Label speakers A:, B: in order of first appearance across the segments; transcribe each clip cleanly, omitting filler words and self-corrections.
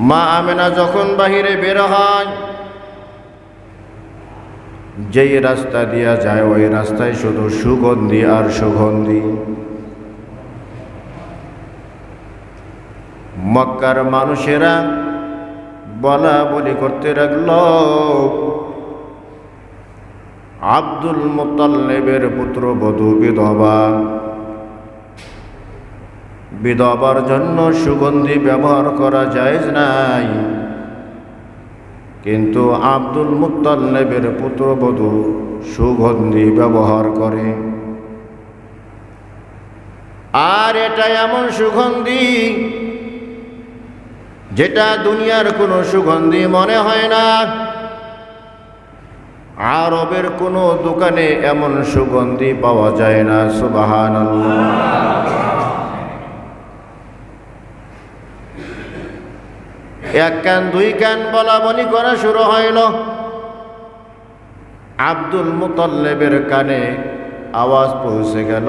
A: মা আমেনা যখন বাহিরে বের হয়, যেই রাস্তা দিয়া যায় ওই রাস্তায় শুধু সুগন্ধি আর সুগন্ধি। মক্কার মানুষেরা বলা বলি করতে লাগল, আব্দুল মুত্তালিবের পুত্রবধূ বিধবা, বিধবার জন্য সুগন্ধি ব্যবহার করা জায়েজ নাই, কিন্তু আব্দুল মুত্তালিবের পুত্রবধূ সুগন্ধি ব্যবহার করে। আর এটা এমন সুগন্ধি যেটা দুনিয়ার কোনো সুগন্ধি মনে হয় না। আরবের কোনো দোকানে এমন সুগন্ধি পাওয়া যায় না। সুবহানাল্লাহ। এক কান দুই কান বলা বলি করা শুরু হইল। আব্দুল মুত্তালিবের কানে আওয়াজ পৌঁছে গেল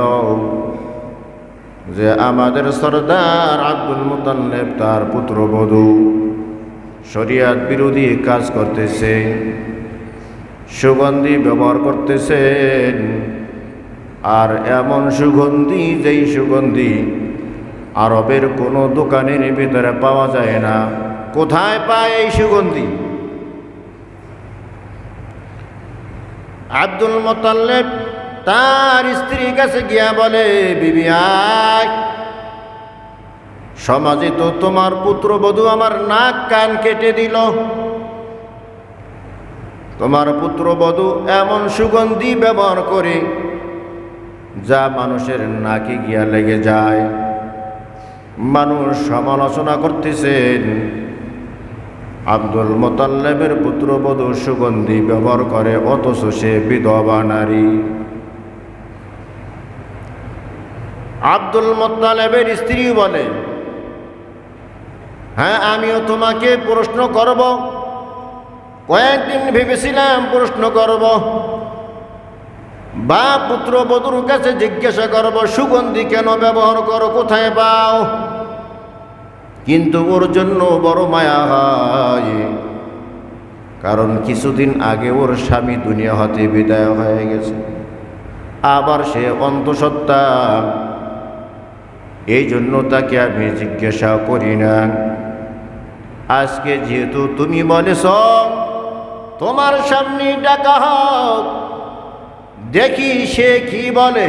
A: যে আমাদের সরদার আব্দুল মুত্তালিব তার পুত্রবধূ শরিয়াত বিরোধী কাজ করতেছে, সুগন্ধি ব্যবহার করতেছেন। আর এমন সুগন্ধি, যেই সুগন্ধি আরবের কোনো দোকানের ভিতরে পাওয়া যায় না। কোথায় পায় এই সুগন্ধি? আব্দুল মুত্তালিব তার স্ত্রীর কাছে গিয়া বলে, বিবি আয়, সমাজে তো তোমার পুত্রবধূ আমার নাক কান কেটে দিল। তোমার পুত্রবধূ এমন সুগন্ধি ব্যবহার করে যা মানুষের নাকে গিয়া লেগে যায়। মানুষ সমালোচনা করতেছেন, আব্দুল মুত্তালিবের পুত্রবধূ সুগন্ধি ব্যবহার করে, অথচ সে বিধবা নারী। আব্দুল মুত্তালিবের স্ত্রী বলে, হ্যাঁ, আমিও তোমাকে প্রশ্ন করব, কয়েকদিন ভেবেছিলাম প্রশ্ন করব বা পুত্রবধূর কাছে জিজ্ঞাসা করব সুগন্ধি কেন ব্যবহার করো, কোথায় পাও। কিন্তু ওর জন্য বড় মায়া হয়, কারণ কিছুদিন আগে ওর স্বামী দুনিয়া হতে বিদায় হয়ে গেছে, আবার সে অন্তঃসত্ত্বা। এই জন্য তাকে আমি জিজ্ঞাসা করি না। আজকে যেহেতু তুমি বলেছ, তোমার সামনে ডাকা হোক, দেখি সে কি বলে।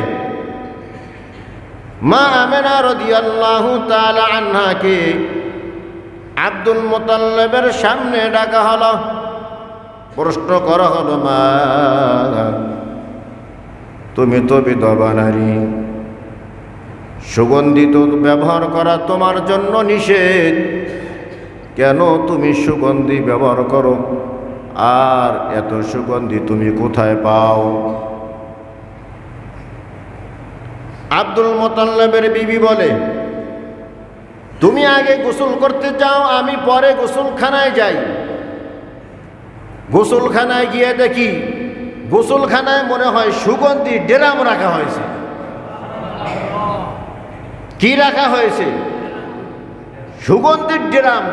A: মা আমেনা রাদিয়াল্লাহু তাআলা আনহাকে আব্দুল মুত্তালিবের সামনে ডাকা হলো, প্রশ্ন করা হলো, মা তুমি তো বিধবা নারী, সুগন্ধি তো ব্যবহার করা তোমার জন্য নিষেধ, কেন তুমি সুগন্ধি ব্যবহার করো? আর এত সুগন্ধি তুমি কোথায় পাও? আব্দুল মুত্তালিবের বিবি বলে, তুমি আগে গোসল করতে যাও, আমি পরে গোসলখানায় যাই। গোসলখানায় গিয়ে দেখি গোসলখানায় মনে হয় সুগন্ধি ড্রাম রাখা হয়েছে। কি রাখা হয়েছে? সুগন্ধির ড্রাম।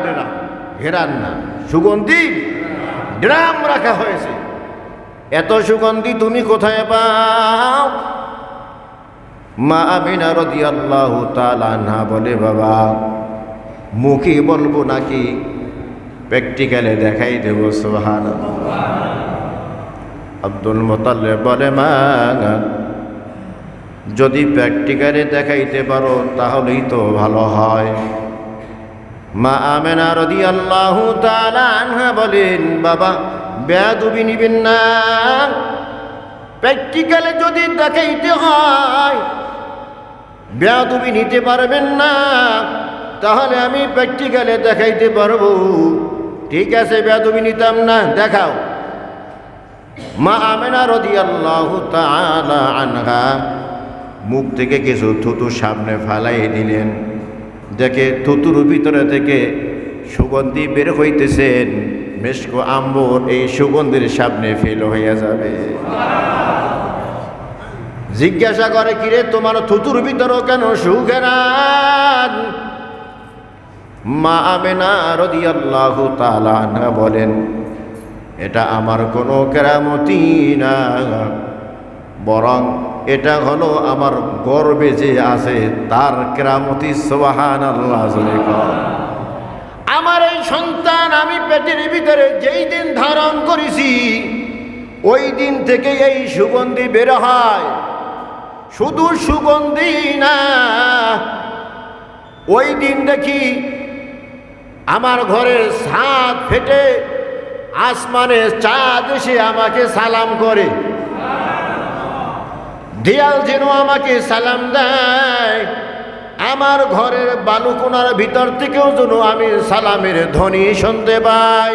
A: ঘেরান না, সুগন্ধির ড্রাম রাখা হয়েছে। এত সুগন্ধি তুমি কোথায় পাও? মা আমিনা রাদিয়াল্লাহু তাআলা আনহা বলে, বাবা, মুখে বলবো নাকি প্র্যাকটিক্যালে দেখাই দেব? সুবহানাল্লাহ। আব্দুল মুত্তালিব বলে, মা, যদি প্র্যাকটিক্যালে দেখাইতে পারো তাহলেই তো ভালো হয়। মা আমেনা রাদিয়াল্লাহু তাআলা আনহা বলেন, বাবা, বেয়াদবি নিবেন না। প্র্যাকটিক্যালে যদি দেখাইতে হয় বেয়াদবি নিতে পারবেন না, তাহলে আমি প্র্যাকটিক্যালে দেখাইতে পারবো। ঠিক আছে, বেয়াদবি নিতাম না, দেখাও। মা আমেনা রাদিয়াল্লাহু তাআলা আনহা মুখ থেকে কিছু থুতু সামনে ফালাই দিলেন। দেখে থুতুর ভিতরে থেকে সুগন্ধি বের হইতেছেন। মেশক আম্বর এই সুগন্ধির সামনে ফেল হইয়া যাবে। জিজ্ঞাসা করে, কিরে, তোমার থুতুর ভিতরও কেন সুঘেরান? মা আমেনা রাদিয়াল্লাহু তাআলা আনহা বলেন, এটা আমার কোনো কেরামতি না, বরং এটা হলো আমার গর্বে যে আছে তার কেরামতি। সুবহানাল্লাহ। আমার এই সন্তান আমি পেটের ভিতরে যেই দিন ধারণ করেছি ওই দিন থেকে এই সুগন্ধি বের হয়। শুধু সুগন্ধি না, ওই দিন দেখি আমার ঘরের ছাদ ফেটে আসমানে চাঁদ এসে আমাকে সালাম করে, দেয়াল যেন আমাকে সালাম দেয়, আমার ঘরের বালুকোনার ভিতর থেকেও যেন আমি সালামের ধ্বনি শুনতে পাই।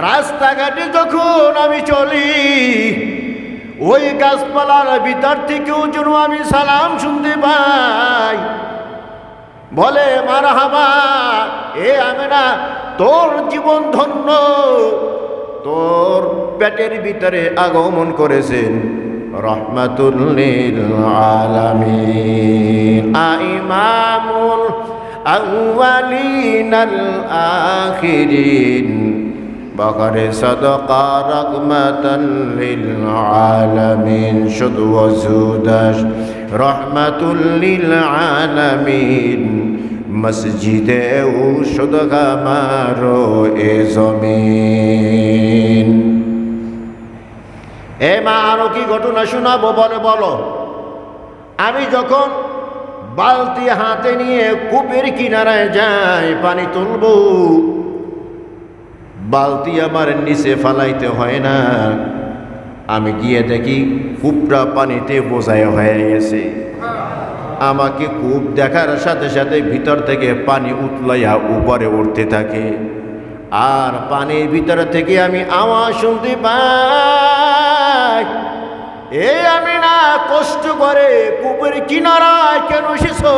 A: রাস্তাঘাটে যখন আমি চলি ওই গাছপালার ভিতর থেকেও যেন আমি সালাম শুনতে পাই। বলে মারহাবা, এ আমেনা তোর জীবন ধন্য, তোর পেটের ভিতরে আগমন করেছেন রহমাতুল লিল আলামিন, ইমামুল আউয়ালিন আল আখিরিন, বকরে সদকা রহমাতাল লিল আলামিন, শুধু ওজুদাস রহমাতুল লিল আলামিন, মসজিদে ও সদকা মারো এ জমিন। এ মা, আরো কি ঘটনা শোনাবো? বলো। আমি যখন বালতি হাতে নিয়ে কূপের কিনারায় যাই পানি তুলব, বালতি আমার নিচে ফালাইতে হয় না, আমি গিয়ে দেখি কূপটা পানিতে বোঝাই হয়ে গেছে। আমাকে কূপ দেখার সাথে সাথে ভিতর থেকে পানি উতলাইয়া উপরে উঠতে থাকে, আর পানির ভিতর থেকে আমি আওয়াজ শুনতে পাই, এ আমি না কষ্ট করে কূপের কিনারায় কেন এসেছো?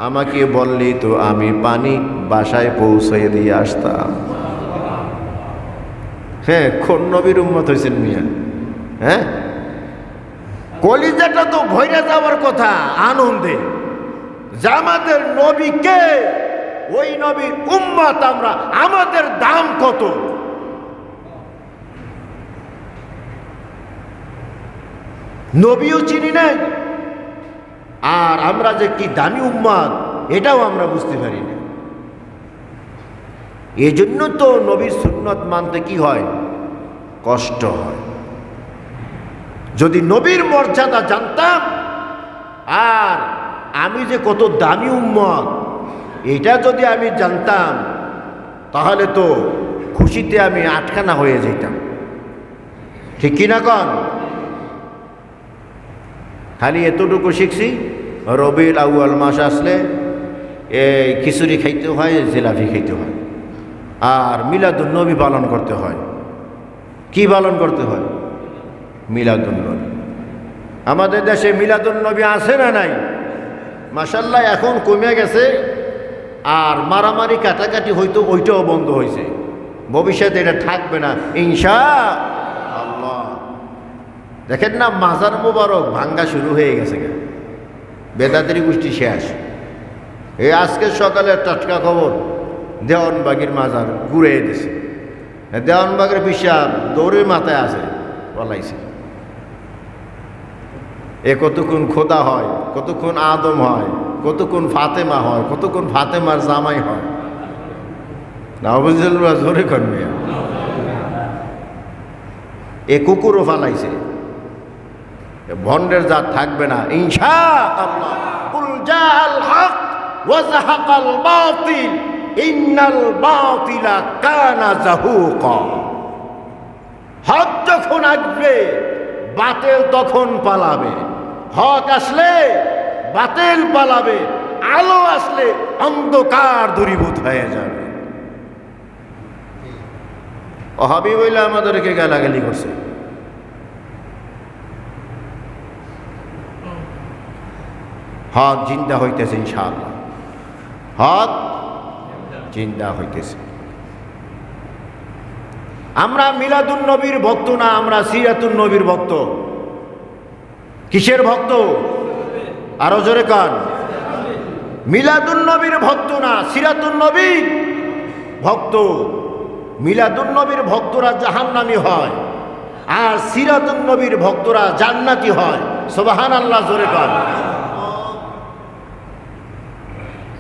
A: আমাকে বললি তো আমি পানি বাসায় পৌঁছে দিয়ে আসতাম। হ্যাঁ, কোন নবীর উম্মত হয়েছেন মিয়া? হ্যাঁ, কলিজাটা তো ভইরা যাওয়ার কথা আনন্দে, আমাদের নবীকে, ওই নবীর উম্মত আমরা, আমাদের দাম কত? নবীও চিনি নাই, আর আমরা যে কি দামি উম্মত এটাও আমরা বুঝতে পারি না। এজন্য তো নবীর সুন্নত মানতে কি হয়? কষ্ট হয়। যদি নবীর মর্যাদা জানতাম, আর আমি যে কত দামি উম্মত এটা যদি আমি জানতাম, তাহলে তো খুশিতে আমি আটখানা হয়ে যেতাম। ঠিক কিনা কন? খালি এতটুকু শিখছি, রবিউল আউয়াল মাস আসলে এই খিচুড়ি খাইতে হয়, জিলাপি খাইতে হয়, আর মিলাদুন নবী পালন করতে হয়। কি পালন করতে হয়? মিলাদুন নবী। আমাদের দেশে মিলাদুন নবী আছে না নাই? মাশাআল্লাহ, এখন কমে গেছে, আর মারামারি কাটাকাটি হয়তো ওইটাও বন্ধ হয়েছে। ভবিষ্যতে এটা থাকবে না ইনশাআল্লাহ। দেখেন না, মাজার মোবারক ভাঙ্গা শুরু হয়ে গেছে, বেদাতেরি গোষ্ঠী শেষ। এই আজকে সকালে টাটকা খবর, দেওয়ানবাগের মাজার ঘুরে দিছে। দেওয়ানবাগের পিসাব দৌড়ে মাথায় আছে, বলাইছে। এ কতক্ষণ খোদা হয়, কতক্ষণ আদম হয়, কতক্ষণ ফাতেমা হয়, কতক্ষণ ফাতেমার জামাই হয়। নাউজুবিল্লাহ, জোরে করবে। এ কুকুরও ফালাইছে। ভন্ডের জাত থাকবে না ইনশাআল্লাহ। কুল জাআল হক ওয়া যাহাকাল বাতিল ইন্নাল বাতিলা কানা যাহুকা। হক যখন আসবে বাতিল তখন পালাবে, হক আসলে বাতিল পালাবে, আলো আসলে অন্ধকার দূরীভূত হয়ে যাবে। ওহাবি বইলে আমাদেরকে গালাগালি করছে। হক জিন্দা হইতেছে ইনশাআল্লাহ, হক জিন্দা হইতেছে। আমরা মিলাদুন নবীর ভক্ত না, আমরা সিরাতুন নবীর ভক্ত। কিসের ভক্ত? আরো জোরে কান। মিলাদুন নবীর ভক্ত না, সিরাতুন নবীর ভক্ত। মিলাদুন নবীর ভক্তরা জাহান্নামী হয়, আর সিরাতুন নবীর ভক্তরা জান্নাতি হয়। সুবহানাল্লাহ, জোরে কর।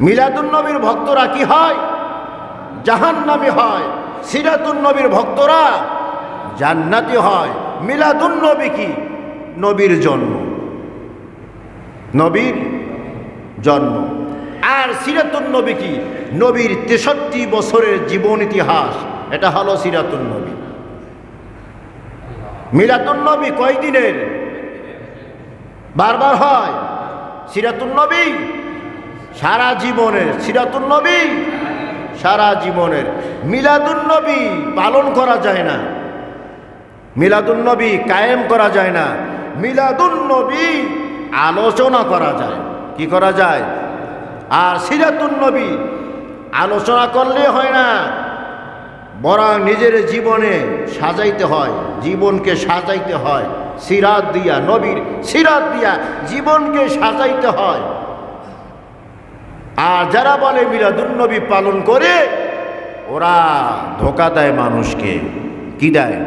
A: মিলাদুন নবীর ভক্তরা কি হয়? জাহান্নামী হয়। সিরাতুন নবীর ভক্তরা জান্নাতি হয়। মিলাদুন নবী কি? নবীর জন্ম, নবীর জন্ম। আর সিরাতুন নবী কি? নবীর 63 বছরের জীবন ইতিহাস। এটা হলো সিরাতুন নবী। মিলাদুন নবী কয় দিনের? বারবার হয়। সিরাতুন নবী সারা জীবনের। সিরাতুন নবী সারা জীবনের। মিলাদুন নবী পালন করা যায় না, মিলাদুন নবী কায়েম করা যায় না। মিলাদুন নবী আলোচনা করা যায়। কি করা যায়? আর সিরাতুন নবী আলোচনা করলে হয় না, বরং নিজের জীবনে সাজাইতে হয়, জীবনকে সাজাইতে হয়। সিরাত দিয়া, নবীর সিরাত দিয়া জীবনকে সাজাইতে হয়। আর যারা বলে মিলাদুন নবী পালন করে, ওরা ধোঁকা দেয় মানুষকে। কি দেয়?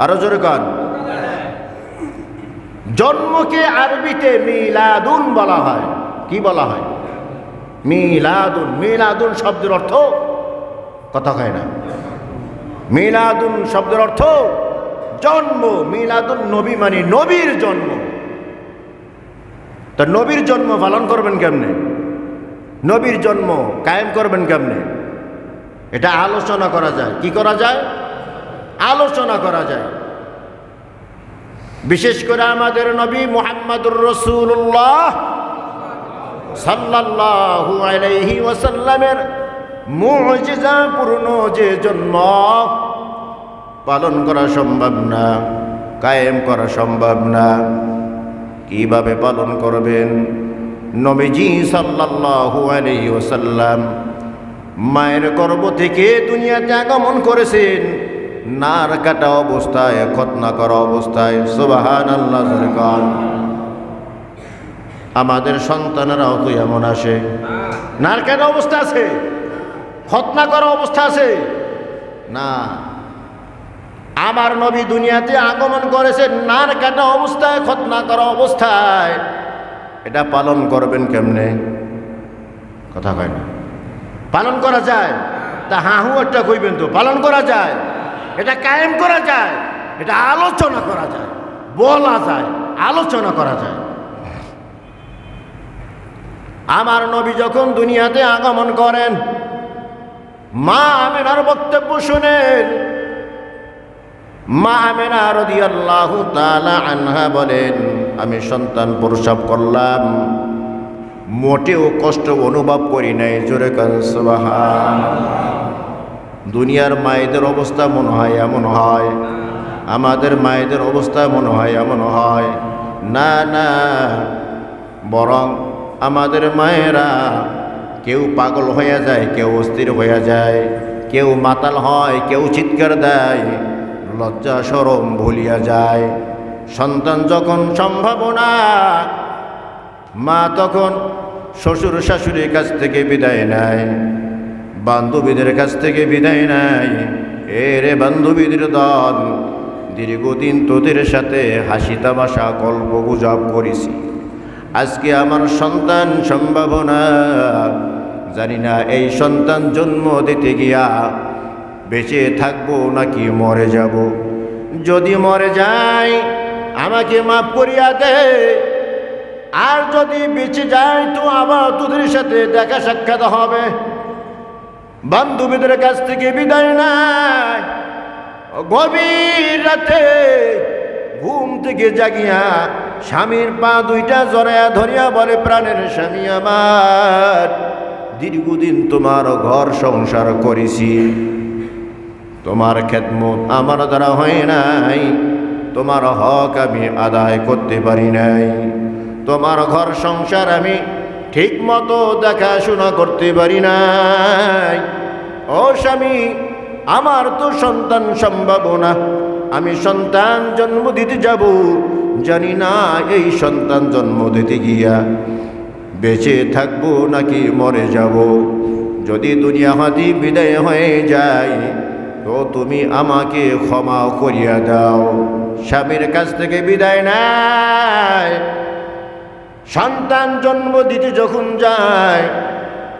A: আরো জোরে কর। জন্মকে আরবিতে মিলাদুন বলা হয়। কি বলা হয়? মিলাদুন। মিলাদুন শব্দের অর্থ কথা কয় না। মিলাদুন শব্দের অর্থ জন্ম। মিলাদুন নবী মানে নবীর জন্ম। তা নবীর জন্ম পালন করবেন কেমনে? নবীর জন্ম কায়েম করবেন কেমনে? এটা আলোচনা করা যায়। কি করা যায়? আলোচনা করা যায়। বিশেষ করে আমাদের নবী মুহাম্মদুর রাসূলুল্লাহ সাল্লাল্লাহু আলাইহি ওয়াসাল্লামের মুজিজাপূর্ণ যে জন্ম, পালন করা সম্ভব না, কায়েম করা সম্ভব না। কিভাবে পালন করবেন? নবীজি সাল্লাল্লাহু আলাইহি ওয়াসাল্লাম মায়ের গর্ভ থেকে দুনিয়াতে আগমন করেছেন নার কাটা অবস্থায়, খতনা করা অবস্থায়। সুবহানাল্লাহ। আমাদের সন্তানেরাও তো এমন আসে, নার কাটা অবস্থা আছে, খতনা করা অবস্থা আছে না। আমার নবী দুনিয়াতে আগমন করেছেন নার কাটা অবস্থায়, খতনা করা অবস্থায়। এটা পালন করবেন কেমনে? কথা কয় না। পালন করা যায়? তা হাহু একটা কইবেন তো। পালন করা যায়, এটা কায়েম করা যায়, এটা আলোচনা করা যায়, বলা যায়, আলোচনা করা যায়। আমার নবী যখন দুনিয়াতে আগমন করেন, মা আমেনার বক্তব্য শুনেন। মা আমেনা রাদিয়াল্লাহু তাআলা আনহা বলেন, আমি সন্তান প্রসব করলাম, মোটেও কষ্ট অনুভব করি নাই। জোরে কান সুবহানাল্লাহ। দুনিয়ার মায়েদের অবস্থা মনে হয় এমন হয়, আমাদের মায়েদের অবস্থা মনে হয় এমন হয় না। না, বরং আমাদের মায়েরা কেউ পাগল হয়ে যায়, কেউ অস্থির হয়ে যায়, কেউ মাতাল হয়, কেউ চিৎকার দেয়, লজ্জা শরম ভুলিয়া যায়। সন্তান যখন সম্ভাবনা, মা তখন শ্বশুর শাশুড়ির কাছ থেকে বিদায় নেয়, বান্ধবীদের কাছ থেকে বিদায় নেয়। এরে বান্ধবীদের দল, দীর্ঘদিন তোদের সাথে হাসি তামাশা গল্প গুজব করেছি, আজকে আমার সন্তান সম্ভাবনা, জানি না এই সন্তান জন্ম দিতে গিয়া বেঁচে থাকবো নাকি মরে যাব। যদি মরে যাই আমাকে মাফ করিয়া দে, আর যদি বেঁচে যাই তো আবার তোদের সাথে দেখা সাক্ষাৎ হবে। বান্ধবীদের কাছ থেকে বিদায় নাই, গভীর রাতে ঘুম থেকে জাগিয়া স্বামীর পা দুইটা জড়াইয়া ধরিয়া বলে, প্রাণের স্বামী আমার, দীর্ঘদিন তোমার ঘর সংসার করেছি, তোমার খেদমত আমার দ্বারা হয় নাই, তোমার হক আমি আদায় করতে পারি নাই, তোমার ঘর সংসার আমি ঠিক মতো দেখাশোনা করতে পারি নাই। ও স্বামী, আমার তো সন্তান সম্ভাবনা, আমি সন্তান জন্ম দিতে যাব, জানি না এই সন্তান জন্ম দিতে গিয়া বেঁচে থাকবো নাকি মরে যাব। যদি দুনিয়া হাতি বিদায় হয়ে যায় তো তুমি আমাকে ক্ষমা করিয়া দাও। স্বামীর কাছ থেকে বিদায় নেয়, সন্তান জন্ম দিতে যখন যায়,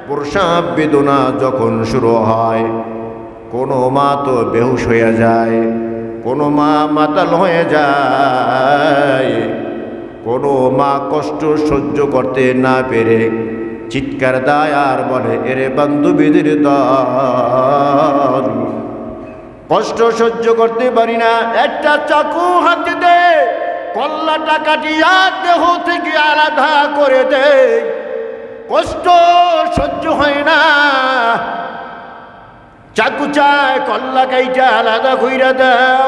A: প্রসব বেদনা যখন শুরু হয়, কোনো মা তো বেহুশ হয়ে যায়, কোনো মা মাতাল হয়ে যায়, কোনো মা কষ্ট সহ্য করতে না পেরে চিৎকার দেয় আর বলে, এরে বান্ধবীদের দল, কষ্ট সহ্য করতে পারি না, একটা চাকু হাতে দে, কল্লাটা কাটিয়া দেহ থেকে আলাদা করে দে, কষ্ট সহ্য হয় না, চাকু চায় কল্লা কাইটা আলাদা কইরা দাও,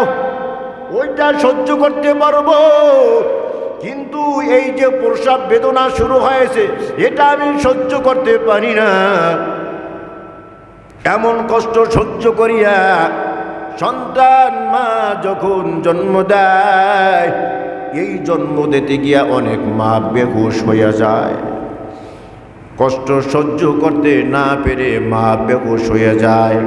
A: ওইটা সহ্য করতে পারবো, কিন্তু এই যে প্রসব বেদনা শুরু হয়েছে এটা আমি সহ্য করতে পারি না। এমন কষ্ট সহ্য করিয়া সন্তান মা যখন জন্ম দেয়, এই জন্ম দিতে গিয়া অনেক মা বেহুশ হইয়া যায়, কষ্ট সহ্য করতে না পেরে মা বেহুশ হয়ে যায়।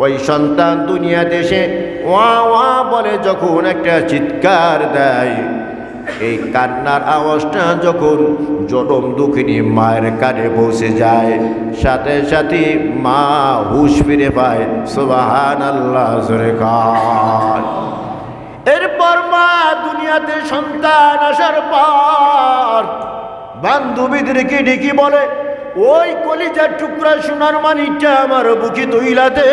A: ওই সন্তান দুনিয়াতে এসে ওয়া ওয়া বলে যখন একটা চিৎকার দেয়, এই কান্নার আওয়াজটা যখন জনম দুঃখিনী মায়ের কানে পৌঁছে যায়, সাথে সাথে মা হুঁশ ফিরে পায়। সুবহানাল্লাহ জোরে কান। এরপর মা দুনিয়াতে সন্তান আসার পর বান্ধবীদেরকে ডেকে বলে, ওই কলিজার টুকরা সোনার মানিকটা আমার বুকে তুইলাতে,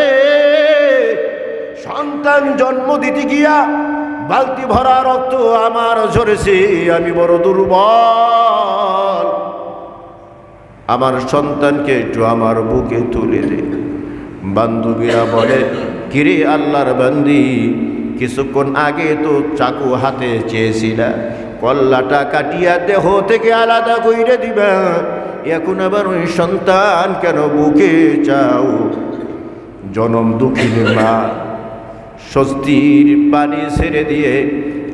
A: সন্তান জন্ম দিতে গিয়া বালতি ভরা রক্ত আমার ঝরেছে, আমি বড় দুর্বল, আমার সন্তানকে একটু আমার বুকে তুলে দে। বান্ধবীরা বলে, কিরে আল্লাহর বান্দি, কিছুক্ষণ আগে তো চাকু হাতে চেয়েছিলা, কল্লাটা কাটিয়া দেহ থেকে আলাদা কইরে দিবা, এখন আবার ওই সন্তান কেন বুকে চাও? জনম দুঃখিনী মা স্বস্তির পানি ছেড়ে দিয়ে,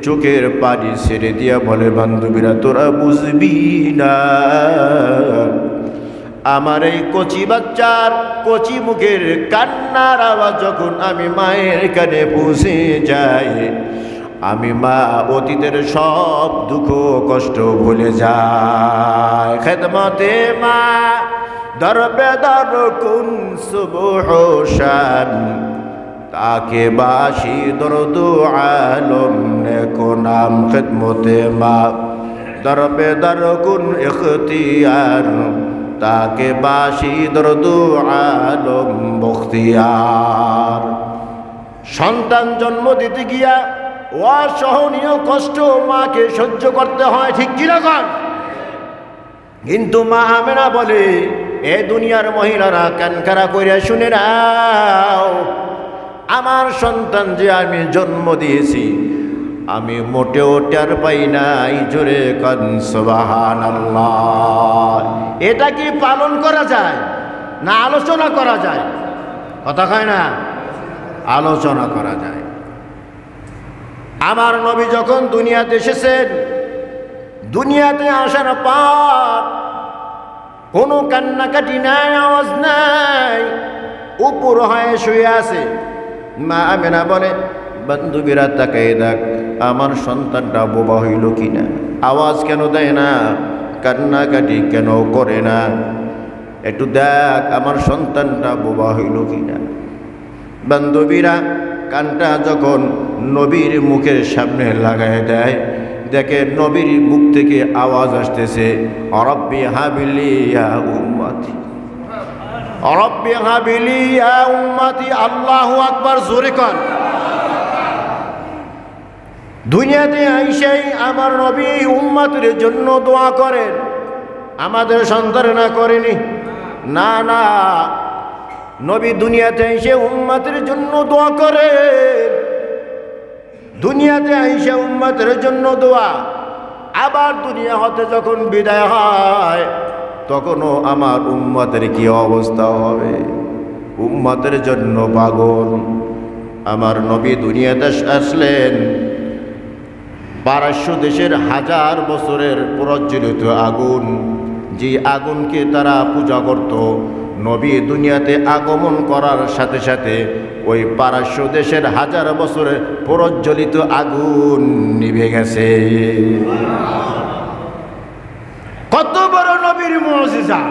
A: চোখের পানি ছেড়ে দিয়া বলে, বান্ধবীরা তোরা বুঝবি না, আমার এই কচি বাচ্চার কচি মুখের কান্নার আওয়াজ যখন আমি মায়ের কানে পৌঁছে যাই, আমি মা অতীতের সব দুঃখ কষ্ট ভুলে যাই। খেদমতে মা দরবে দর কুন সুবহ শান, তাকে বাসি দরদ আলম নেকো নাম। খেদমতে মা দরবে দর কুন ইখতিয়ার, তাকে বাসি দরদ আলম বখতিয়ার। সন্তান জন্ম দিতে গিয়া অসহনীয় কষ্ট মাকে সহ্য করতে হয়, ঠিক কিনা কন? কিন্তু মা আমেনা বলে, এ দুনিয়ার মহিলারা কানকারা কইরা শুনে নাও, আমার সন্তান যে আমি জন্ম দিয়েছি আমি মোটেও টের পাই নাই। জোরে কান সুবহানাল্লাহ। এটা কি পালন করা যায় না আলোচনা করা যায়? কথা কয় না, আলোচনা করা যায়। আমার নবী যখন দুনিয়াতে এসেছেন, দুনিয়াতে আসার পর কোনো কান্নাকাটি নাই, আওয়াজ নাই, উপর হয়ে শুয়ে আছে। মা আমেনা বলে, বান্ধবীরা তাকাই দেখ আমার সন্তানটা বোবা হইল কিনা, আওয়াজ কেন দেয় না, কান্নাকাটি কেন করে না, একটু দেখ আমার সন্তানটা বোবা হইল কিনা। বান্ধবীরা কানটা যখন নবীর মুখের সামনে লাগায় দেয়, দেখে নবীর মুখ থেকে আওয়াজ আসতেছে, রব্বি হাবিলি ইয়া উম্মতি, রব্বি হাবিলি ইয়া উম্মতি। আল্লাহু আকবার, জোরে কর। দুনিয়াতে আইসাই আমার নবী উম্মতের জন্য দোয়া করেন, আমাদের সন্তানেরা করেনি। না না, নবী দুনিয়াতে এসে উম্মতের জন্য দোয়া করেন, দুনিয়াতে এসে উম্মতের জন্য দোয়া। আবার দুনিয়া হতে যখন বিদায় হয় তখনও আমার উম্মতের কি অবস্থা হবে? উম্মতের জন্য পাগল। আমার নবী দুনিয়াতে আসলেন, পারস্য দেশের 1000 বছরের প্রজ্বলিত আগুন যে আগুনকে তারা পূজা করত, নবী দুনিয়াতে আগমন করার সাথে সাথে ওই পারস্য দেশের 1000 বছরে প্রজ্বলিত আগুন নিভে গেছে। কত বড় নবীর মুজিজা!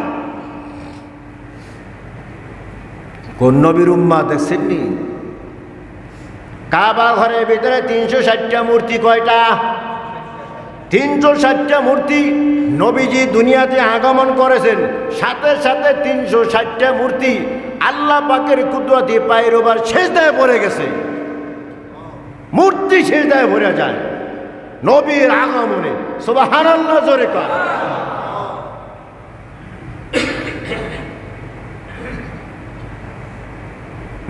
A: কোন নবীর উম্মাহ দেখছেননি? কাবা ঘরের ভিতরে 360টা মূর্তি। কয়টা? 360টা মূর্তি। নবীজি দুনিয়াতে আগমন করেছেন, সাথে সাথে 360টা মূর্তি আল্লাহ পাকের কুদরতি পায়ের উপর সিজদায় পড়ে গেছে। মূর্তি সিজদায় পড়ে যায় নবীর আগমনে। সুবহানাল্লাহ জোরে কর।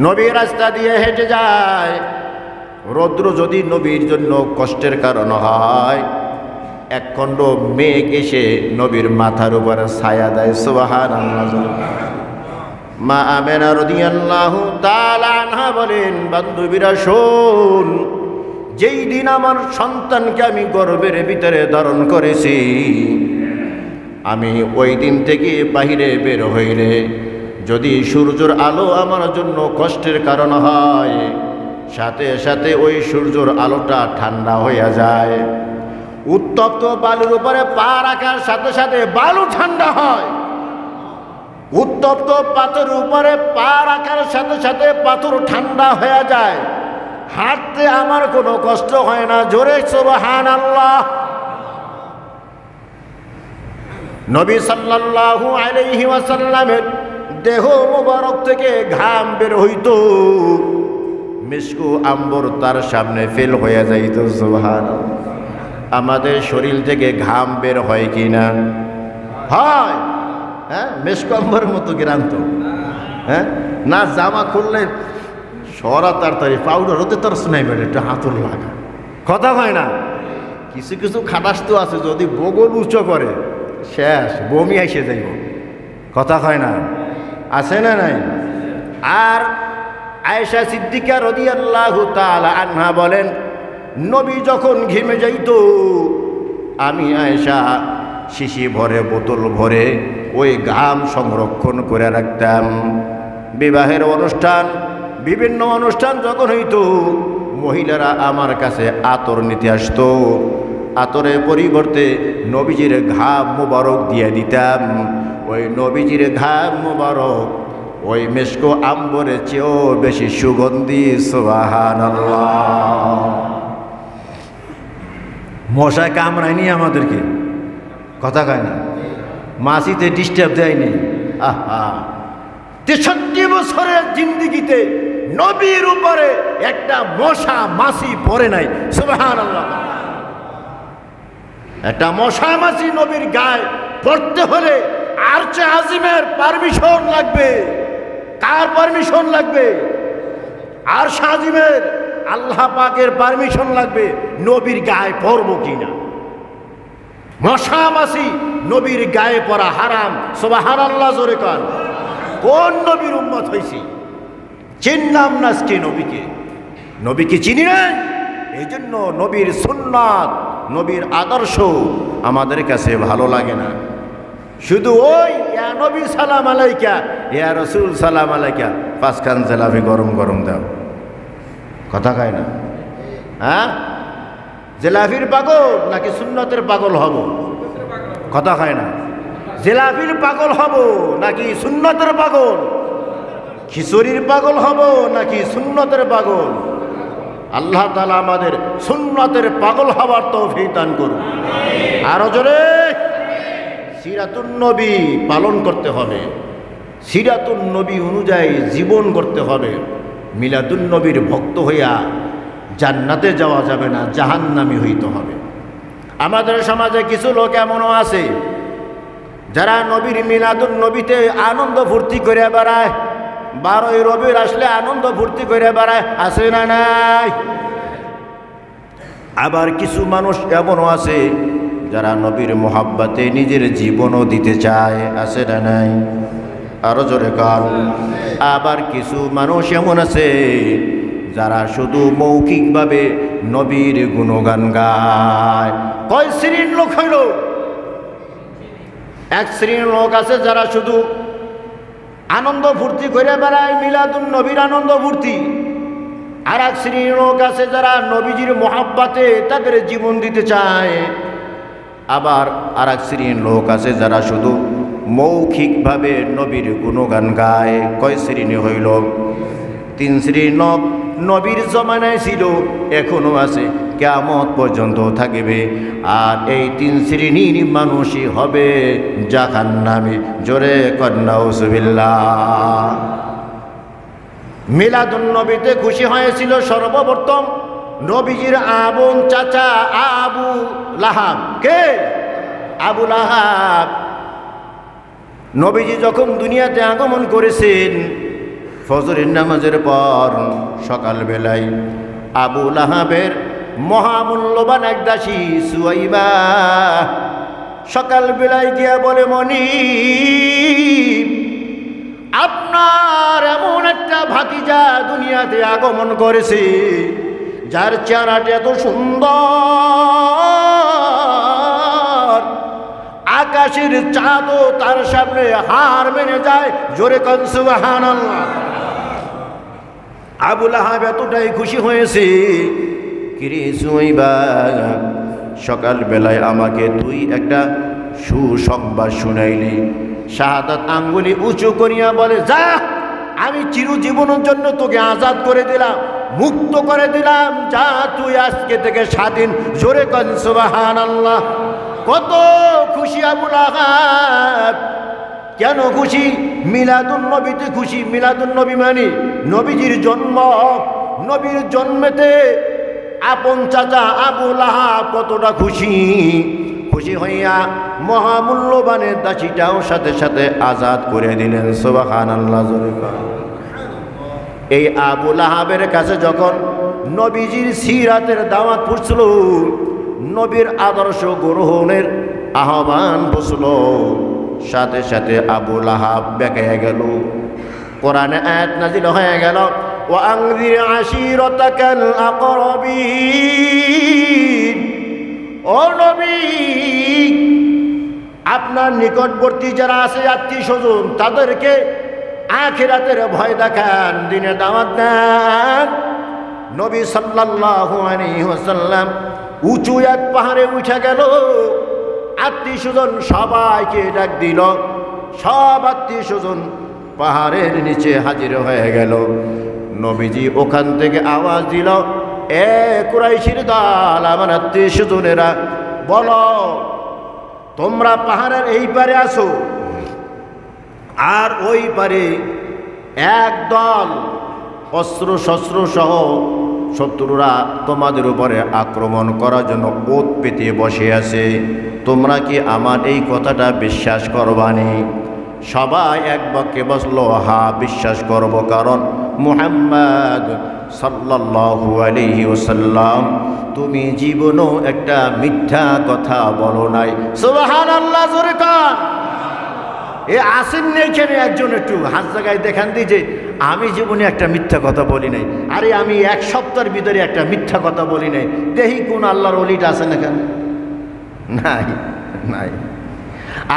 A: নবী রাস্তা দিয়ে হেঁটে যায়, রৌদ্র যদি নবীর জন্য কষ্টের কারণ হয়, এক খণ্ড মেঘ এসে নবীর মাথার উপরে ছায়া দেয়। সুবহানাল্লাহ। মা আমেনা রাদিয়াল্লাহু তাআলা আনহা বলেন, বান্ধবীরা শোন, যেই দিন আমার সন্তানকে আমি গর্ভের ভিতরে ধারণ করেছি, আমি ওই দিন থেকে বাহিরে বের হইলে যদি সূর্যের আলো আমার জন্য কষ্টের কারণ হয়, সাথে সাথে ওই সূর্যের আলোটা ঠান্ডা হয়ে যায়। উত্তপ্ত বালুর উপরে পা রাখার সাথে সাথে বালু ঠান্ডা হয়। উত্তপ্ত পাথরের উপরে পা রাখার সাথে সাথে পাথর ঠান্ডা হয়ে যায়। হাঁটতে আমার কোনো কষ্ট হয় না। জোরে সুবহানাল্লাহ। নবী সাল্লাল্লাহু আলাইহি ওয়াসাল্লামের দেহ মোবারক থেকে ঘাম বের হইতো, মিশকু আম্বর তার সামনে ফেল হয়ে যাইত। সুবহানাল্লাহ। আমাদের শরীর থেকে ঘাম বের হয় কি না? হয়। হ্যাঁ, মিশকু আম্বরের মতো গ্রাম তো। হ্যাঁ না, জামা খুললে সরা তাড়াতাড়ি পাউডার হতে তার শোনাই বেড়ে একটু হাতুর লাগা। কথা হয় না? কিছু কিছু খাটাস তো আছে, যদি বগল উঁচু করে শেষ, বমি এসে যাইব। কথা হয় না? আছে না নাই? আর আয়েশা সিদ্দিকা রাদিয়াল্লাহু তাআলা আনহা বলেন, নবী যখন ঘেমে যাইত, আমি আয়েশা শিশি ভরে বোতল ভরে ওই ঘাম সংরক্ষণ করে রাখতাম। বিবাহের অনুষ্ঠান, বিভিন্ন অনুষ্ঠান যখন হইতো, মহিলারা আমার কাছে আতর নিতে আসতো। আতরের পরিবর্তে নবীজির ঘাম মোবারক দিয়ে দিতাম। ওই নবীজির ঘাম মোবারক ওই মিশকু আম্বরের চেয়েও বেশি সুগন্ধি। সুবহানাল্লাহ। মশা কামড়ায়নি আমাদেরকে। কথা কয় না? মাছিতে ডিস্টার্ব দেয়নি। আহা, 63 বছরের জিন্দিগিতে নবীর উপরে একটা মশা মাছি পড়ে নাই। সুবহানাল্লাহ। একটা মশা মাছি নবীর গায়ে পড়তে হলে আরশে আজিমের পারমিশন লাগবে। কার পারমিশন লাগবে? আরশে আজিমের আল্লাহ পাকের পারমিশন লাগবে নবীর গায়ে পড়ব কিনা। মশা মাছি নবীর গায়ে পড়া হারাম। সুবহানাল্লাহ জোরে কান। কোন নবীর উম্মত হইছি? চিনলাম না আজকে নবীকে। নবীকে চিনি না, এই জন্য নবীর সুন্নাত, নবীর আদর্শ আমাদের কাছে ভালো লাগে না। শুধু ওই ইয়া নবী সালাম আলাইকা, ইয়া রসুল সালাম আলাইকা, 5 খান জিলাপি গরম গরম দাও। কথা কয় না? হ্যাঁ, জিলাপির পাগল নাকি সুন্নতের পাগল হব? কথা কয় না? জিলাপির পাগল হব নাকি সুন্নতের পাগল? খিচুড়ির পাগল হব নাকি সুন্নতের পাগল? আল্লাহ তাআলা আমাদের সুন্নতের পাগল হবার তৌফিক দান করুন। আরো জোরে। সিরাতুন নবী পালন করতে হবে, সিরাতুন নবী অনুযায়ী জীবন করতে হবে। মিলাদুন নবীর ভক্ত হইয়া জান্নাতে যাওয়া যাবে না, জাহান্নামী হইতে হবে। আমাদের সমাজে কিছু লোক এমনও আছে যারা নবীর মিলাদুন নবীতে আনন্দ ফুর্তি করে বেড়ায়। 12ই রবিউল আসলে আনন্দ ফুর্তি করে বেড়ায়। আছে না নাই? আবার কিছু মানুষ এমনও আছে যারা নবীর মোহাব্বতে নিজের জীবনও দিতে চায়। আছে না নাই? আরো জোরে কাল। আবার কিছু মানুষ এমন আছে যারা শুধু মৌখিকভাবে নবীর গুণগান গায়। কয় শ্রেণীর লোক হইল? এক শ্রেণীর লোক আছে যারা শুধু আনন্দ ফুর্তি করে বেড়ায়, মিলাদুন নবীর আনন্দ ফুর্তি। আর এক শ্রেণীর লোক আছে যারা নবীজির মোহাব্বতে তাদের জীবন দিতে চায়। আবার আর এক শ্রেণীর লোক আছে যারা শুধু মৌখিকভাবে নবীর গুণগান গায়। কয় শ্রেণী হইল? তিন শ্রেণীর লোক নবীর জমানায় ছিল, এখনো আছে, কিয়ামত পর্যন্ত থাকবে। আর এই তিন শ্রেণীর মানুষই হবে জাহান্নামী। জোরে কন্যা নাউজুবিল্লাহ। মিলাদুন নবীতে খুশি হয়েছিল সর্বপ্রথম নবীজির আবুল চাচা আবু লাহাব। কে? আবু লাহাব। নবীজি যখন দুনিয়াতে আগমন করেছেন, ফজরের নামাজের পর সকালবেলায় আবু লাহাবের মহামূল্যবান এক দাসী সুয়াইবা সকালবেলায় গিয়া বলে, মনিব, আপনার এমন একটা ভাতিজা দুনিয়াতে আগমন করেছে যার চেহারাটা এত সুন্দর, আকাশের চাঁদও তার সামনে হার মেনে যায়। জোরে কোন সুবহানাল্লাহ। আবু লাহাব এতটাই খুশি হয়েছে, কিরে সুয়াইবা, সকালবেলায় আমাকে তুই একটা সুসংবাদ শুনাইলি। শাহাদাত আঙ্গুলি উঁচু করিয়া বলে, যা, আমি চিরজীবনের জন্য তোকে আজাদ করে দিলাম, মুক্ত করে দিলাম, যা, তুই আজকে থেকে স্বাধীন। জোরে কোন সুবহানাল্লাহ। কত খুশি আবু লাহাব। কেন খুশি? মিলাদুন নবীতে খুশি। মিলাদুন নবী মানে নবীজির জন্ম। নবীর জন্মেতে আপন চাচা আবু লাহাব কতটা খুশি। খুশি হইয়া মহামূল্যবানের দাসীটাও সাথে সাথে আজাদ করে দিলেন। সুবহানাল্লাহ। এই আবু লাহাবের কাছে যখন নবীজির সিরাতের দাওয়াত পড়ছিল, নবীর আদর্শ গ্রহণের আহ্বান বসল, সাথে সাথে আবু লাহাব বেঁকে গেল। কোরআনে আয়াত নাজিল হয়ে গেল, ওয়া আনজির আশিরাতাকাল আকরাবিন। ও নবী, আপনার নিকটবর্তী যারা আছে আত্মীয় স্বজন, তাদেরকে আখিরাতের ভয় দেখান, দিনের দাওয়াত দেন। নবী সাল্লাল্লাহু আলাইহি ওয়াসাল্লাম উঁচু এক পাহাড়ে উঠে গেল, আত্মীয় স্বজন সবাইকে ডাক দিল। সব আত্মীয় স্বজন পাহাড়ের নিচে হাজির হয়ে গেল। নবীজি ওখান থেকে আওয়াজ দিল, এ কুরাইশের দল, আমার আত্মীয় স্বজনেরা, বলো তোমরা পাহাড়ের এই পারে আসো, আর ওই পারে এক দল অস্ত্র শস্ত্র সহ শত্রুরা তোমাদের উপরে আক্রমণ করার জন্য ওত পেতে বসে আছে। তোমরা কি আমার এই কথাটা বিশ্বাস করবানি? সবাই এক বাক্যে বসলো, হা, বিশ্বাস করব, কারণ মুহাম্মদ সাল্লাল্লাহু আলাইহি ওয়াসাল্লাম তুমি জীবনও একটা মিথ্যা কথা বলো নাই। সুবহানাল্লাহ। জোরে কান। এ আসেন এখানে একজন, একটু হাত জায়গায় দেখান দিই যে আমি জীবনে একটা মিথ্যা কথা বলি নাই। আরে আমি এক সপ্তাহের ভিতরে একটা মিথ্যা কথা বলি নাই। দেখি কোন আল্লাহর ওলিটা আছেন এখানে? নাই, নাই।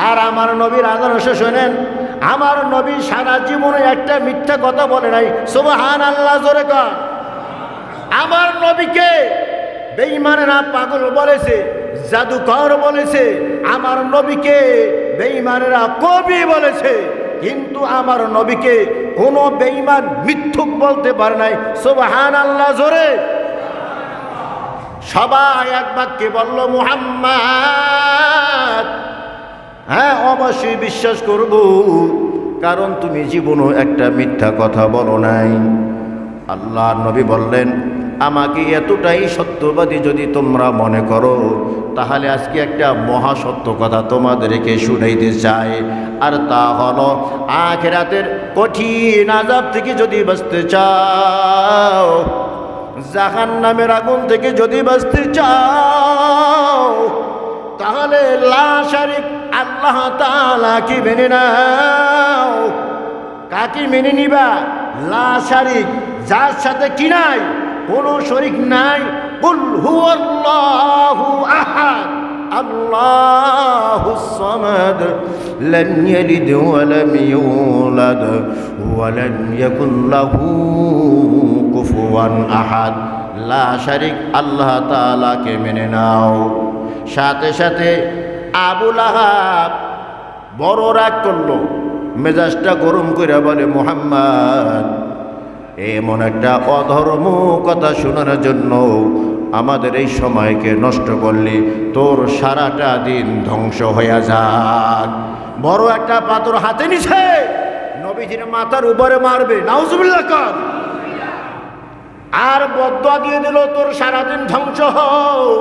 A: আর আমার নবীর আদর্শ শোনেন, আমার নবী সারা জীবনে একটা মিথ্যা কথা বলে নাই। সুবহানাল্লাহ। জোরে কান। আমার নবীকে বেঈমানেরা পাগল বলেছে, জাদুকর বলেছে, আমার নবীকে বেঈমানেরা কবি বলেছে, কিন্তু আমার নবীকে কোনো বেঈমান মিথ্যুক বলতে পারে নাই। সুবহানাল্লাহ। জোরে। সবাই এক বাক্যে বলল, মুহাম্মদ, হ্যাঁ অবশ্যই বিশ্বাস করব, কারণ তুমি জীবনও একটা মিথ্যা কথা বলো নাই। আল্লাহর নবী বললেন, আমাকে এতটাই সত্যবাদী যদি তোমরা মনে করো, তাহলে আজকে একটা মহাসত্য কথা তোমাদেরকে শুনাইতে চাই। আর তা হলো, আখিরাতের কঠিন আযাব থেকে যদি বাঁচতে চাও, জাহান্নামের আগুন থেকে যদি বাঁচতে চাও, তাহলে লা শারিক আল্লাহ তাআলাকে মেনে নাও। কাকে মেনে নিবা? লা শারিক, যার সাথে কি নাই, কোনো শরিক নাই। কুল হুয়াল্লাহু আহাদ, আল্লাহুস সামাদ লাম ইয়ালিদ ওয়া লাম ইউলাদ ওয়া লাম ইয়াকুল লাহু কুফুয়ান আহাদ। লা শারিক, আল্লাহ তাআলাকে মেনে নাও। সাথে সাথে আবু লাহাব বড় রাগ করলো, মেজাজটা গরম করে বলে, মুহাম্মদ এমন একটা অধর্ম কথা শোনার জন্য আমাদের এই সময়কে নষ্ট করলি, তোর সারাটা দিন ধ্বংস হয়ে যাক। বড় একটা পাথর হাতে নিছে, নবীজির মাথার উপরে মারবে, নাউজুবিল্লাহ কর, আর বদদুয়া দিয়ে দিল, তোর সারাদিন ধ্বংস হোক।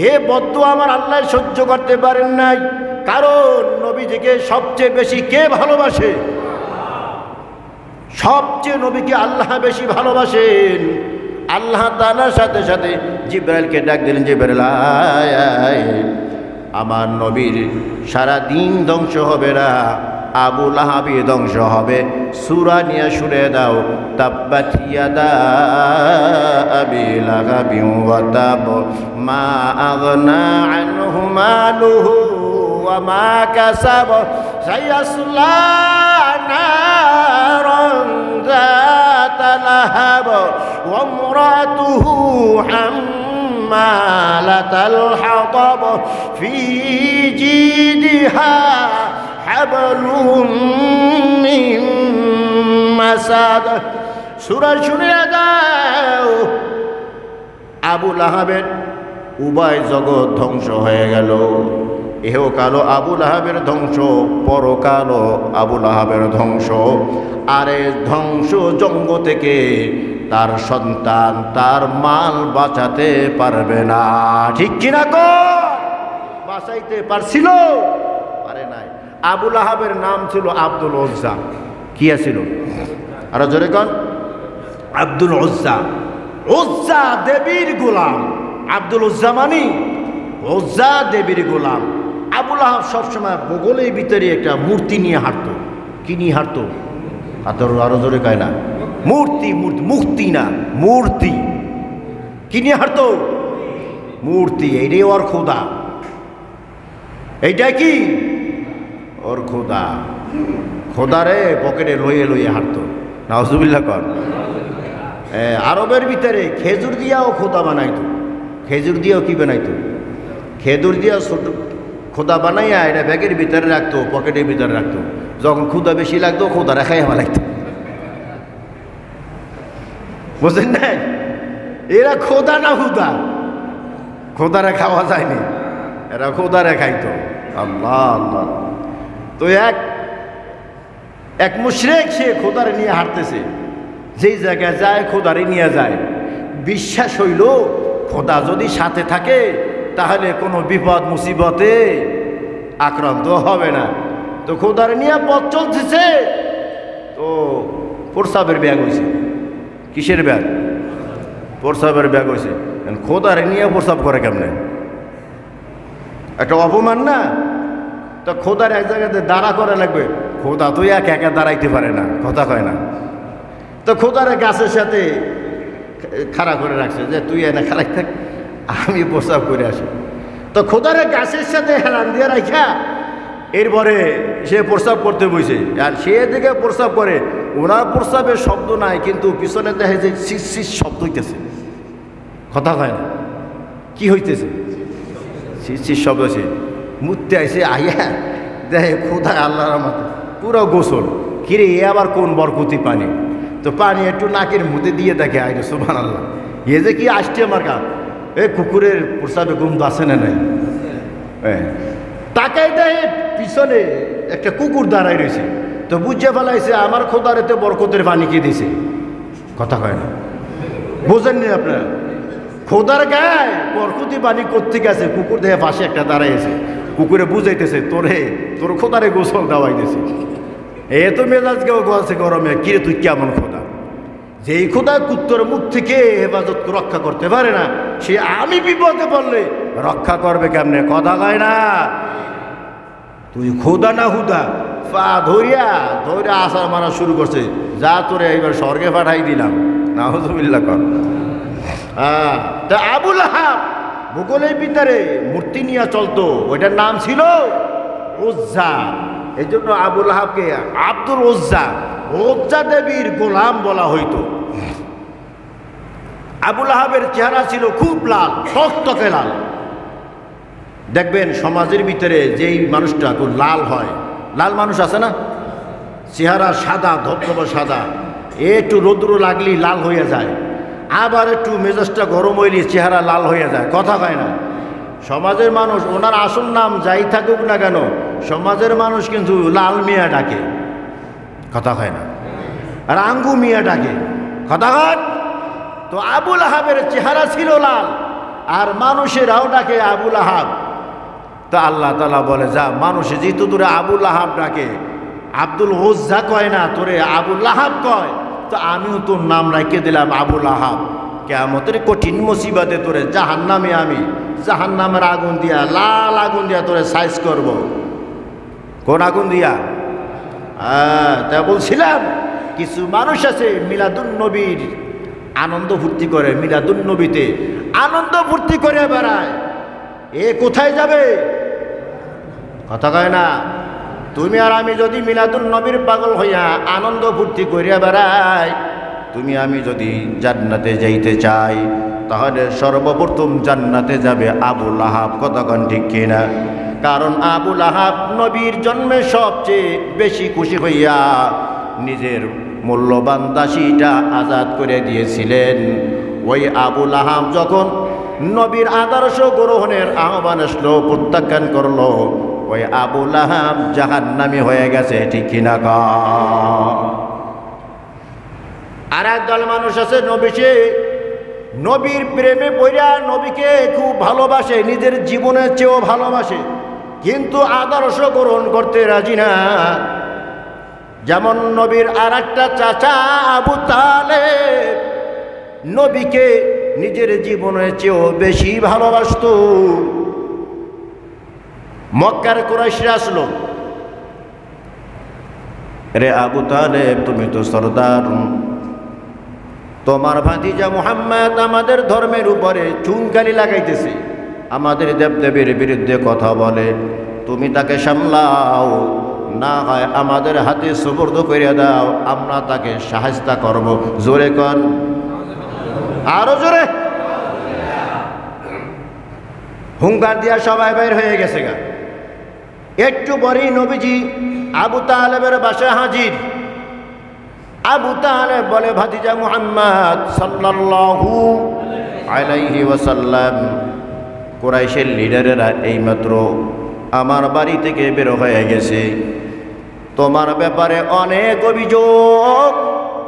A: এ বদদুয়া আমার আল্লাহ সহ্য করতে পারেন নাই, কারণ নবীজিকে সবচেয়ে বেশি কে ভালোবাসে? সবচেয়ে নবীকে আল্লাহ বেশি ভালোবাসেন। আল্লাহ তাআলার সাথে সাথে জিবরাইলকে ডাক দিলেন, জিবরাইল আয় আয়, আমার নবীর সারা দিন ধ্বংস হবে না, আবু লাহাবই ধ্বংস হবে। সূরা নিয়ে শুনে দাও, তাব্বাত ইয়াদা আবি লাহাবিন ওয়া তাব মা আগনা আনহু মালুহু ওয়া মা কাসাব সায়াসলা নারান যাতা লাহাব ওয়া ইমরাতুহু হাম্মালাতাল হাতাব ফি জিদিহা হাবলুম মিন মাসাদ। সূরা শুনে দাও, আবু লাহাবের উভয় জগৎ ধ্বংস হয়ে গেল। এও কালো আবু লাহাবের ধ্বংস, পরকালো আবু লাহাবের ধ্বংস। আরে ধ্বংস জঙ্গ থেকে তার সন্তান তার মাল বাঁচাতে পারবে না, ঠিক কিনা কর? বাঁচাইতে পারছিল? পারে নাই। আবু লাহাবের নাম ছিল আব্দুল উজ্জা। কি আছিল? আর জোরে কন, আব্দুল উজ্জা। উজ্জা দেবীর গোলাম। আব্দুল উজ্জা মানি উজ্জা দেবীর গোলাম। আবু লাহাব সবসময় বগলের ভিতরে একটা মূর্তি নিয়ে হাঁটতো। কি নিয়ে হাঁটতো? আরো জোরে কয় না, মূর্তি। মূর্তি, মুক্তি না, মূর্তি। কি নিয়ে হাঁটতো? মূর্তি। এইটাই ওর খোদা। এইটা কি? ওর খোদা। খোদারে পকেটে লইয়ে লইয়ে হাঁটতো, নাউজুবিল্লাহ কর। আরবের ভিতরে খেজুর দিয়াও খোদা বানাইতো। খেজুর দিয়েও কি বানাইতো? খেজুর দিয়েও ছোট খোদা বানাইয়া এটা ব্যাগের ভিতরে রাখতো, পকেটের ভিতরে রাখতো। যখন ক্ষুদা বেশি লাগতো, খোদা রেখাই আমার লাগতো। বুঝলেন না? এরা খোদা না হুদা? খোদারে খাওয়া যায়নি, এরা খোদারে খাইতো। আল্লাহ আল্লাহ। তো এক মুশরিক, সে খোদারে নিয়ে হাঁটতেছে, যেই জায়গায় যায় খোদারে নিয়ে যায়। বিশ্বাস হইল খোদা যদি সাথে থাকে তাহলে কোনো বিপদ মুসিবতে আক্রান্ত হবে না। তো খোদারে নিয়ে পথ চলতেছে, তো প্রস্রাবের ব্যাগ হয়েছে। কিসের ব্যাগ? প্রস্রাবের ব্যাগ হয়েছে। খোদারে নিয়ে প্রস্রাব করে কেমনে? একটা অপমান না? তো খোদার এক জায়গাতে দাঁড়া করে লাগবে। খোদা তো একা একা দাঁড়াইতে পারে না, কথা কয় না। তো খোদারে গাছের সাথে খাড়া করে রাখছে, যে তুই এনে খাড়াই থাক, আমি প্রস্রাব করে আসি। তো খোদারে গাছের সাথে হেলান দিয়ে রাখা, এরপরে সে প্রস্রাব করতে বসে। আর সে দিকে প্রস্রাব করে, ওনার প্রস্রাবের শব্দ নাই, কিন্তু পিছনে দেখে যে শিস শিস শব্দ হইতেছে, কথা কয় না। কি হইতেছে? শিস শিস শব্দ হয়েছে। মুততে আইসে, আইয়া দেখে খোদা আল্লাহর আমাদের পুরো গোসল। কিরে, এ আবার কোন বরকতি পানি? তো পানি একটু নাকের মুখে দিয়ে দেখে, আইরে সুবহানাল্লাহ, এ যে কি আসছে আমার গা। এ কুকুরের প্রস্রাবে গন্ধ আছে না নাই? তাকাই দেয় পিছনে একটা কুকুর দাঁড়াই রয়েছে। তো বুঝে ফেলাইছে আমার খোদারেতে বরকতের পানি কি দিছে, কথা কয় না। বোঝেননি আপনারা? খোদার গায়ে বরকতি পানি করতে গেছে, কুকুর দেহে পাশে একটা দাঁড়াইছে। কুকুরে বুঝাইতেছে, তোর খোদারে গোসল দেওয়াইতেছে। এ তো মেজাজ কেউ গেছে গরমে। কিরে তুই কেমন খোদা? যেই খোদা কুত্তর মুখ থেকে হেফাজত রক্ষা করতে পারে না, সে আমি বিপদে পড়লে রক্ষা করবে কেমনে, কথা কয় না। তুই খোদা না হুদা? পা ধরিয়া আসার মারা শুরু করছে, যা তোরে এইবার স্বর্গে পাঠাই দিলাম, নাউজুবিল্লাহ কর। তা আবু লাহাব মুঘলের ভিতরে মূর্তি নিয়ে চলতো, ওইটার নাম ছিল উজ্জা। এই জন্য আবুল আহাবকে আব্দুল উজ্জা, উজ্জা দেবীর গোলাম বলা হইতো। আবুল আহাবের চেহারা ছিল খুব লাল, টকটকে লাল। দেখবেন সমাজের ভিতরে যেই মানুষটা খুব লাল হয়, লাল মানুষ আছে না, চেহারা সাদা ধবধবা সাদা, একটু রৌদ্র লাগলেই লাল হয়ে যায়, আবার একটু মেজাজটা গরম হইলে চেহারা লাল হয়ে যায়, কথা হয় না। সমাজের মানুষ ওনার আসল নাম যাই থাকুক না কেন, সমাজের মানুষ কিন্তু লাল মিয়া ডাকে, কথা হয় না, আর আঙ্গু মিয়া ডাকে, কথা হয়। তো আবুল আহাবের চেহারা ছিল লাল, আর মানুষেরাও ডাকে আবুল আহাব। তো আল্লাহ তাআলা বলে, যা মানুষে যেহেতু তোরে আবুল আহাব ডাকে, আব্দুল উজ্জা কয় না, তোরে আবুল আহাব কয়, তো আমিও তোর নাম রাখে দিলাম আবুল আহাব। কিয়ামতের কঠিন মুসিবতে তোরে জাহান্নামে, আমি জাহান্নামের আগুন দিয়া, লাল আগুন দিয়া তোরে সাইজ করব। কোন আগুন দিয়া? তা বলছিলাম কিছু মানুষ আছে মিলাদুন নবীর আনন্দ ফুর্তি করে, মিলাদুন নবীতে আনন্দ ফুর্তি করে বেড়ায়। এ কোথায় যাবে? কথা কয় না। তুমি আর আমি যদি মিলাদুন নবীর পাগল হইয়া আনন্দ ফুর্তি করিয়া বেড়াই, তুমি আমি যদি জান্নাতে যাইতে চাই, তাহলে সর্বপ্রথম জান্নাতে যাবে আবুল আহাব, কতক্ষণ ঠিক কিনা? কারণ আবুল আহাব নবীর জন্মে সবচেয়ে বেশি খুশি হইয়া নিজের মূল্যবান দাসীটা আজাদ করে দিয়েছিলেন। ওই আবুল আহাব যখন নবীর আদর্শ গ্রহণের আহ্বান আসলো, প্রত্যাখ্যান করলো, ওই আবুল আহাব জাহান্নামী হয়ে গেছে, ঠিক কিনা? আর একদল মানুষ আছে নবীর প্রেমে পড়িয়া নবীকে খুব ভালোবাসে, নিজের জীবনের চেয়েও ভালোবাসে, কিন্তু আদর্শ গ্রহণ করতে রাজি না। যেমন নবীর আর একটা চাচা আবু তালেব নবীকে নিজের জীবনের চেয়েও বেশি ভালোবাসত। মক্কার কুরাইশরা আসলো, রে আবু তালেব, তুমি তো সরদার, তোমার ভাতিজা মুহাম্মদ আমাদের ধর্মের উপরে চুনকালি লাগাইতেছে, আমাদের দেবদেবীর বিরুদ্ধে কথা বলে, তুমি তাকে সামলাও, না হয় আমাদের হাতে সুপর্দ করিয়া দাও, আমরা তাকে সাহায্য করব। জোরে কর, আরো জোরে। হুঙ্কার দিয়া সবাই বাইর হয়ে গেছে গা। একটু পরেই নবীজি আবু তালেবের বাসায় হাজির। আবু তালেব বলে, ভাতিজা মুহাম্মদ সাল্লাল্লাহু আলাইহি ওয়াসাল্লাম, কুরাইশের লিডারেরা এইমাত্র আমার বাড়ি থেকে বের হয়ে গেছে, তোমার ব্যাপারে অনেক অভিযোগ,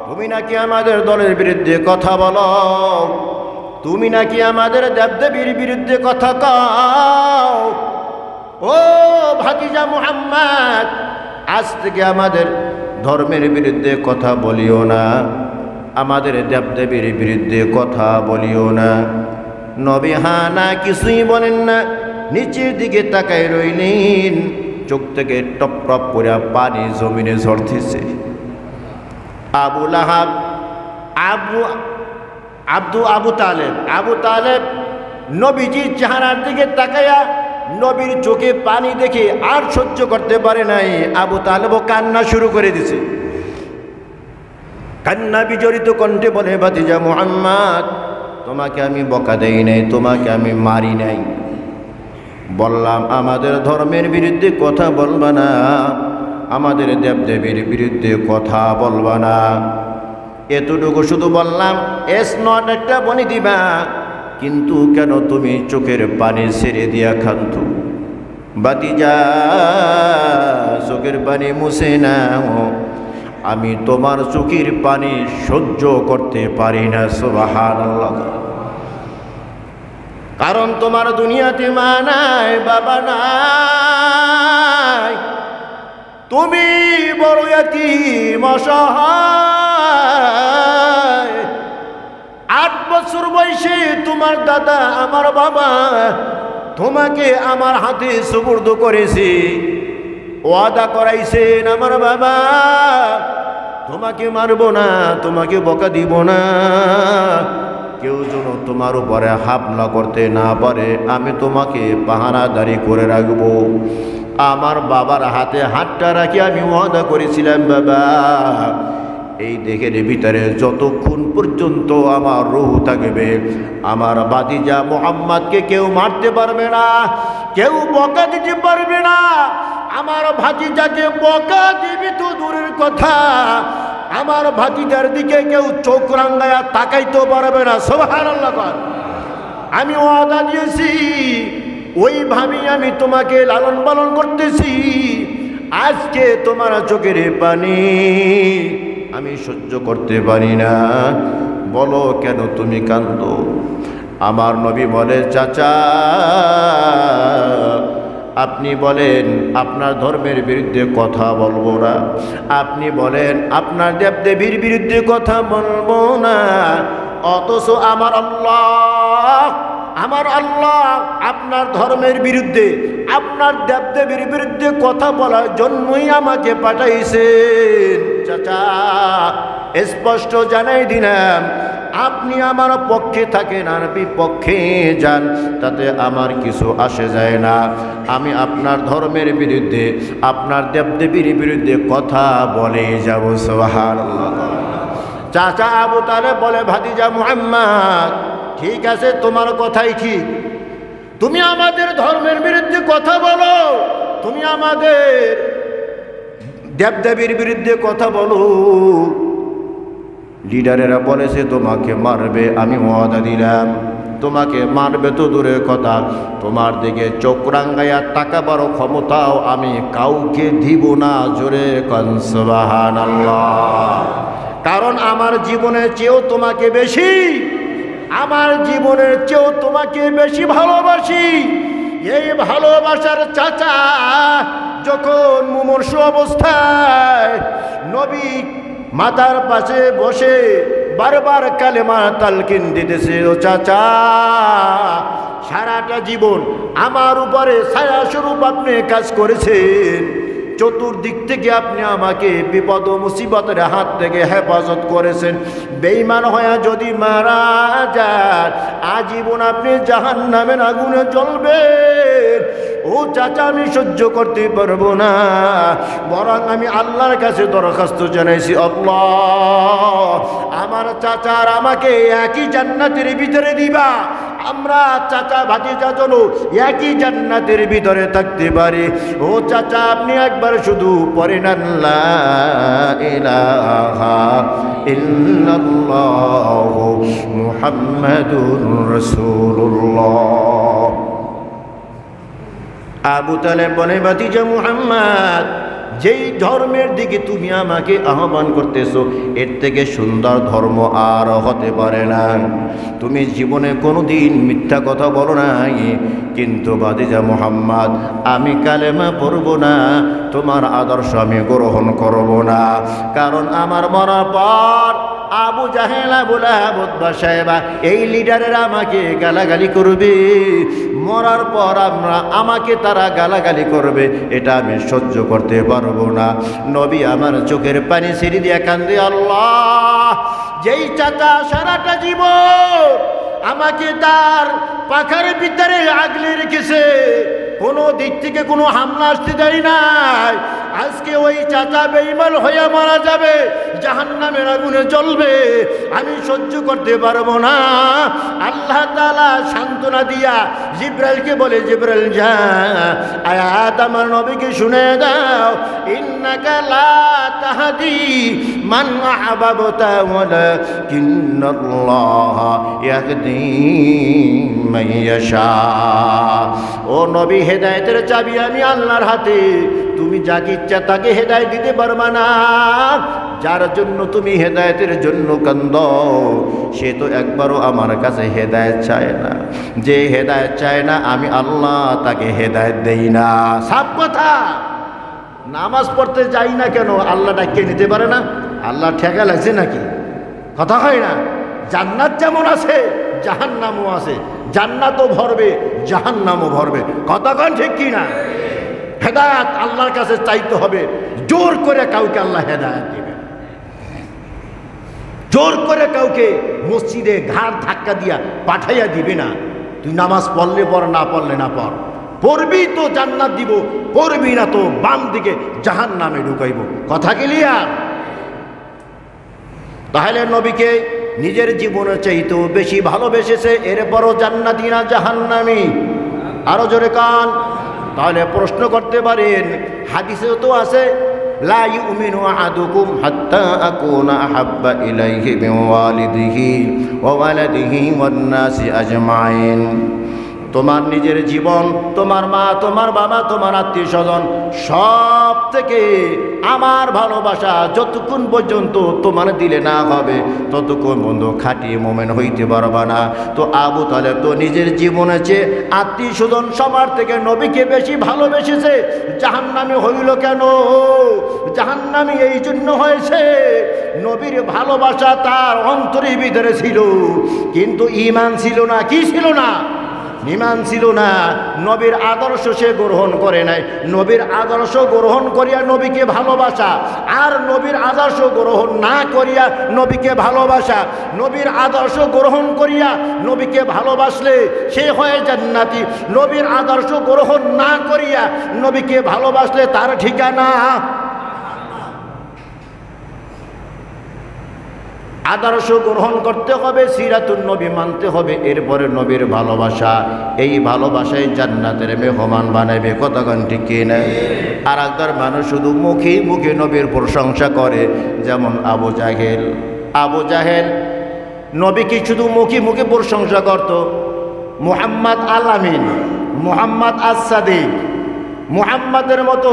A: তুমি নাকি আমাদের দলের বিরুদ্ধে কথা বলো, তুমি নাকি আমাদের দেবদেবীর বিরুদ্ধে কথা কও। ও ভাতিজা মুহাম্মদ, আজ থেকে আমাদের ধর্মের বিরুদ্ধে কথা বলিও না, আমাদের দেবদেবীর বিরুদ্ধে কথা বলিও না। নবী হানা কিছুই বলেন না, নিচের দিকে তাকায় রইলেন, চোখ থেকে টপ টপ করে পানি জমিনে ঝরতেছে। আবুল আহাব আবু তালেব নবীজির চেহারার দিকে তাকায়া নবীর চোখে পানি দেখে আর সহ্য করতে পারে নাই। আবু তালেবও কান্না শুরু করে দিছে। কান্না বিজড়িত কণ্ঠে বলে, ভাতিজা মুহাম্মদ, তোমাকে আমি বকা দেই নাই, তোমাকে আমি মারি নাই, বললাম আমাদের ধর্মের বিরুদ্ধে কথা বলবা না, আমাদের দেবদেবীর বিরুদ্ধে কথা বলবা না, এতটুকু শুধু বললাম। এস নট একটা বনি দিবা, কিন্তু কেন তুমি চোখের পানি ছেড়ে দিয়া খান্ত? ভাতিজা, চোখের পানি মুছে নাও, আমি তোমার চোখের পানি সহ্য করতে পারি না। সুবহানাল্লাহ। কারণ তোমার দুনিয়াতে মা নাই, বাবা নাই, তুমি বড় ইয়াতীম, অসহায়। 8 বছর বয়সে তোমার দাদা আমার বাবা তোমাকে আমার হাতে সুপুর্দ করেছে, ওয়াদা করাইছেন আমার বাবা, তোমাকে মারব না, তোমাকে বকা দিব না, কেউ যেন তোমার উপরে হামলা করতে না পারে, আমি তোমাকে পাহারাদারি করে রাখবো। আমার বাবার হাতে হাতটা রাখি আমি ওয়াদা করেছিলাম, বাবা এই দেহের ভিতরে যতক্ষণ পর্যন্ত আমার রূহ থাকবে, আমার ভাতিজা মুহাম্মদকে কেউ মারতে পারবে না, কেউ বকা দিতে পারবে না। আমার ভাতিজাকে বকা দিবি তো দূরের কথা, আমার ভাতিজার দিকে কেউ চোখ রাঙ্গায়া তাকাইতেও পারবে না। সুবহানাল্লাহ। আমি ওয়াদা দিয়েছি, ওইভাবেই আমি তোমাকে লালন পালন করতেছি। আজকে তোমার চোখের পানি আমি সহ্য করতে পারি না। বলো কেন তুমি কান্দো? আমার নবী বলে, চাচা আপনি বলেন আপনার ধর্মের বিরুদ্ধে কথা বলবো না, আপনি বলেন আপনার দেবদেবীর বিরুদ্ধে কথা বলবো না, অথচ আমার আল্লাহ আপনার ধর্মের বিরুদ্ধে, আপনার দেবদেবীর বিরুদ্ধে কথা বলার জন্যই আমাকে পাঠাইছেন। চাচা স্পষ্ট জানাই দিলাম, আপনি আমার পক্ষে থাকেন আর বিপক্ষে যান, তাতে আমার কিছু আসে যায় না। আমি আপনার ধর্মের বিরুদ্ধে, আপনার দেবদেবীর বিরুদ্ধে কথা বলে যাব। সুবহানাল্লাহ। চাচা আবু তালেব বলে, ভাতিজা মুহাম্মদ ঠিক আছে, তোমার কথাই ঠিক, তুমি আমাদের ধর্মের বিরুদ্ধে কথা বলো, তুমি আমাদের দেবদেবীর বিরুদ্ধে কথা বলো, লিডারেরা বলেছে তোমাকে মারবে, আমি ওয়াদা দিলাম তোমাকে মারবে তো দূরের কথা, তোমার দিকে চোখ রাঙ্গাইয়া তাকাবার ক্ষমতাও আমি কাউকে দিব না। জোরে কোন সুবহানাল্লাহ। কারণ আমার জীবনের চেয়েও তোমাকে বেশি, আমার জীবনের চেয়েও তোমাকে বেশি ভালোবাসি। এই ভালোবাসার চাচা যখন মুমূর্ষ অবস্থায় নবী মাতার পাশে বসে বারবার কালেমা তালকিন দিতেছে, ও চাচা সারাটা জীবন আমার উপরে ছায়া স্বরূপ আপনি কাজ করেছেন, চতুর্দিক থেকে আপনি আমাকে বিপদ ও মুসিবতের হাত থেকে হেফাজত করেছেন। বেঈমান হয়ে যদি মারা যান, আজীবন আপনি জাহান্নামের আগুনে জ্বলবেন। ও চাচা আমি সহ্য করতে পারবো না, বরং আমি আল্লাহর কাছে দরখাস্ত জানাইছি, আল্লাহ আমার চাচার আমাকে একই জান্নাতের ভিতরে দিবা, আমরা চাচা ভাতিজা যেন একই জান্নাতের ভিতরে থাকতে পারি। ও চাচা আপনি একবার শুধু পড়েন লা ইলাহা ইল্লাল্লাহু মুহাম্মাদুর রাসূলুল্লাহ। আবু তালেব বলে, ভাতিজা মুহাম্মদ যেই ধর্মের দিকে তুমি আমাকে আহ্বান করতেছো, এর থেকে সুন্দর ধর্ম আর হতে পারে না। তুমি জীবনে কোনোদিন মিথ্যা কথা বলো নাই, কিন্তু ভাতিজা মুহাম্মদ আমি কালেমা পড়ব না, তোমার আদর্শ আমি গ্রহণ করব না। কারণ আমার মরার পর আবু জাহেল, আবু লাহাব, উতবা, শায়বা এই লিডারেরা আমাকে গালাগালি করবে, মরার পর আমাকে তারা গালাগালি করবে, এটা আমি সহ্য করতে পারবো না। নবী আমার চোখের পানি ছেড়ে দিয়ে কান্দে, আল্লাহ যেই চাচা সারাটা জীবন আমাকে তার পাখার ভিতরে আগলে রেখেছে, কোনো দিক থেকে কোনো হামলা আসতে দেয় নাই, আজকে ওই চাচা বেঈমান হয়ে মারা যাবে, জাহান্নামের আগুনে জ্বলবে, আমি সহ্য করতে পারবো না। আল্লাহ তাআলা সান্ত্বনা দিয়া জিবরাইলকে বলে, জিবরাইল যা আয়াত আমার নবীকে শুনে দাও, ইন্নাকা লা তাহদি মান আহবাবতা ওয়ালাকিন্নাল্লাহা ইয়াহদি মান ইয়াশা। ও নবী, হেদায়েতের চাবি আমি আল্লাহর হাতে, তুমি যাকে ইচ্ছা তাকে হেদায়েত দিতে পারবা না। যার জন্য তুমি হেদায়েতের জন্য কান্দো, সে তো একবারও আমার কাছে হেদায়েত চায় না। যে হেদায়েত চায় না আমি আল্লাহ তাকে হেদায়েত দেই না। সাফ কথা। নামাজ পড়তে যাই না কেন, আল্লাহ ডাকে নিতে পারে না? আল্লাহ ঠেকা লাগছে নাকি? কথা হয় না? জান্নাত যেমন আছে জাহান্নামও আছে, জান্নাতও ভরবে জাহান্নামও ভরবে। কতক্ষণ ঠিক কি না? হেদায়েত আল্লাহর কাছে চাইতে হবে, জোর করে কাউকে আল্লাহ হেদায়েত দিবে, জোর করে কাউকে মসজিদে ঘাড় ধাক্কা দিয়া পাঠাইয়া দিবে না। তুই নামাজ পড়লে পড়, না পড়লে না পড়, পড়বি তো জান্নাত দিব, পড়বি না তো বাম দিকে জাহান্নামে ঢুকাইব। কথা ক্লিয়ার? তাহলে নবীকে নিজের জীবনের চাইতেও বেশি ভালোবেসেছে, এরপরও জান্নাতি না জাহান্নামী? আরো জোরে কান। তাহলে প্রশ্ন করতে পারেন, হাদিসেও তো আছে লা ইউমিনু আহাদুকুম হাত্তা আকুনা আহাব্বা ইলাইহি মিন ওয়ালিদিহি ওয়া ওয়ালাদিহি ওয়ান নাসি আজমাইন। তোমার নিজের জীবন, তোমার মা, তোমার বাবা, তোমার আত্মীয় স্বজন সব থেকে আমার ভালোবাসা যতক্ষণ পর্যন্ত তোমার দিলে না হবে ততক্ষণ বন্ধু খাঁটি মোমেন হইতে পারবা না। তো আবু তালেব তো নিজের জীবনে চেয়ে আত্মীয় স্বজন সবার থেকে নবীকে বেশি ভালোবেসেছে। জাহান্নামী হইল কেন? জাহান্নামী এই জন্য হয়েছে, নবীর ভালোবাসা তার অন্তরের ভিতরে ছিল, কিন্তু ঈমান ছিল না। কি ছিল না? ঈমান ছিল না। নবীর আদর্শ সে গ্রহণ করে নাই। নবীর আদর্শ গ্রহণ করিয়া নবীকে ভালোবাসা, আর নবীর আদর্শ গ্রহণ না করিয়া নবীকে ভালোবাসা। নবীর আদর্শ গ্রহণ করিয়া নবীকে ভালোবাসলে সে হয় জান্নাতি। নবীর আদর্শ গ্রহণ না করিয়া নবীকে ভালোবাসলে তার ঠিকানা। আদর্শ গ্রহণ করতে হবে, সিরাতুন নবী মানতে হবে, এরপরে নবীর ভালোবাসা। এই ভালোবাসায় জান্নাতের মেহমান বানাবে। কতক্ষণ ঠিক কি না? আর একবার মানুষ শুধু মুখে মুখে নবীর প্রশংসা করে, যেমন আবু জাহেল। আবু জাহেল নবীকে শুধু মুখে মুখে প্রশংসা করত। মুহাম্মদ আল আমিন, মুহাম্মদ আস-সাদিক, মুহাম্মাদের মতো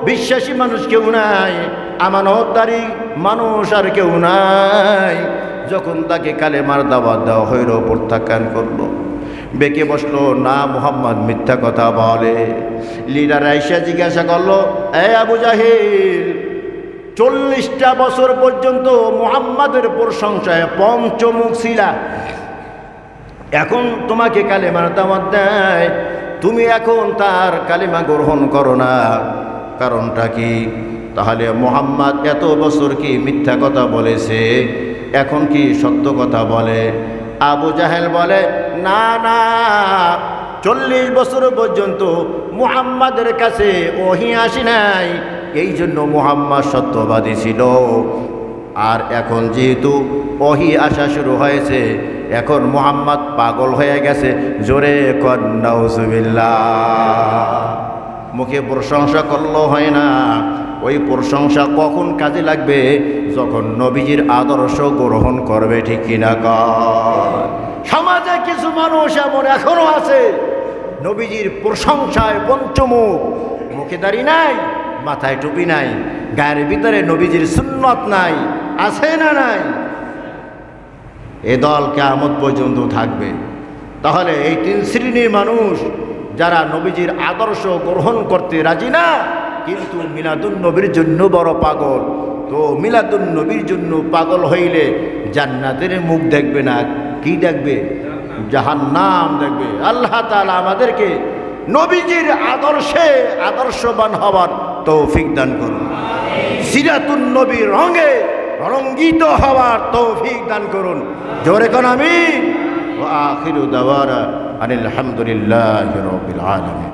A: বিশ্বাসী মানুষ কেউ নাই, আমানতদারি মানুষ আর কেউ নাই। যখন তাকে কালেমার দাওয়াত দেওয়া হইল, প্রত্যাখ্যান করলো, বেঁকে বসলো, না মুহাম্মদ মিথ্যা কথা বলে। লিডার আইসা জিজ্ঞাসা করলো, এ আবু জাহিল, 40টা বছর পর্যন্ত মুহাম্মাদের প্রশংসায় পঞ্চমুখ ছিলা, এখন তোমাকে কালেমার দাওয়াত দেয়, তুমি এখন তার কালেমা গ্রহণ করো না, কারণটা কি? তাহলে মুহাম্মদ এত বছর কি মিথ্যা কথা বলেছে, এখন কি সত্য কথা বলে? আবু জাহেল বলে, না না, 40 বছর পর্যন্ত মুহাম্মাদের কাছে ওহী আসে নাই, এই জন্য মুহাম্মদ সত্যবাদী ছিল। আর এখন যেহেতু ওহী আসা শুরু হয়েছে, এখন মুহাম্মদ পাগল হয়ে গেছে। জোরে কর নাউজুবিল্লাহ। মুখে প্রশংসা করলেও হয় না, ওই প্রশংসা কখন কাজে লাগবে? যখন নবীজির আদর্শ গ্রহণ করবে। ঠিক কিনা কর? সমাজে কিছু মানুষ এমন এখনো আছে, নবীজির প্রশংসায় পঞ্চমুখ, মুখে দাড়ি নাই, মাথায় টুপি নাই, গায়ের ভিতরে নবীজির সুন্নত নাই। আছে না নাই? এ দল কিয়ামত পর্যন্ত থাকবে। তাহলে এই 3 শ্রেণীর মানুষ যারা নবীজির আদর্শ গ্রহণ করতে রাজি না, কিন্তু মিলাদুন নবীর জন্য বড় পাগল। তো মিলাদুন নবীর জন্য পাগল হইলে জান্নাতের মুখ দেখবে না, কি দেখবে? জাহান্নাম দেখবে। আল্লাহ তাআলা আমাদেরকে নবীজির আদর্শে আদর্শবান হওয়ার তৌফিক দান করুন। সিরাতুন নবীর রঙে রঙ্গিত হওয়ার তৌফিক দান করুন। জোরে কোন আমিন। ওয়া আখিরু দাওয়ানা আনিল হামদুলিল্লাহি রাব্বিল আলামিন।